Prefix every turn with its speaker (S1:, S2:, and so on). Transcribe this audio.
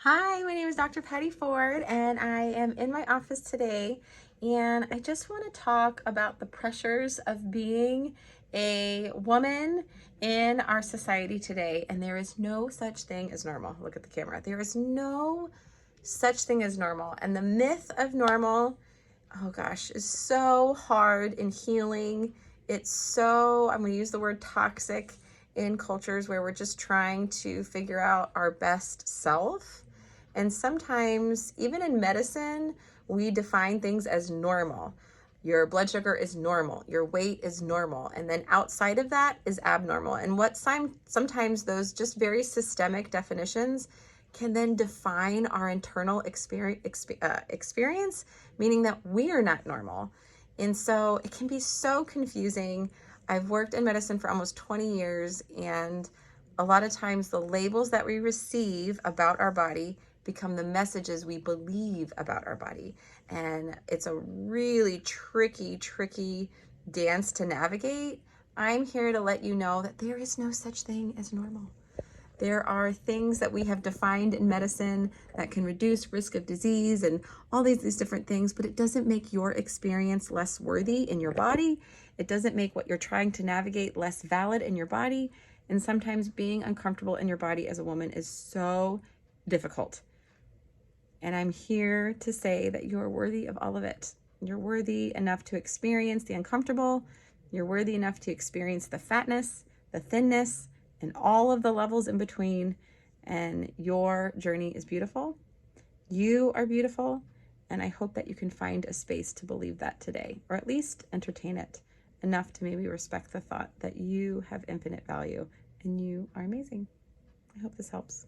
S1: Hi, my name is Dr. Patty Ford, and I am in my office today, and I just want to talk about the pressures of being a woman in our society today. And there is no such thing as normal. Look at the camera. There is no such thing as normal. And the myth of normal, oh gosh, is so hard in healing. It's so, I'm going to use the word toxic in cultures where we're just trying to figure out our best self. And sometimes, even in medicine, we define things as normal. Your blood sugar is normal, your weight is normal, and then outside of that is abnormal. And what sometimes those just very systemic definitions can then define our internal experience, meaning that we are not normal. And so it can be so confusing. I've worked in medicine for almost 20 years, and a lot of times the labels that we receive about our body become the messages we believe about our body. And it's a really tricky dance to navigate. I'm here to let you know that there is no such thing as normal. There are things that we have defined in medicine that can reduce risk of disease and all these different things, but it doesn't make your experience less worthy in your body. It doesn't make what you're trying to navigate less valid in your body. And sometimes being uncomfortable in your body as a woman is so difficult. And I'm here to say that you're worthy of all of it. You're worthy enough to experience the uncomfortable. You're worthy enough to experience the fatness, the thinness, and all of the levels in between. And your journey is beautiful. You are beautiful. And I hope that you can find a space to believe that today, or at least entertain it enough to maybe respect the thought that you have infinite value and you are amazing. I hope this helps.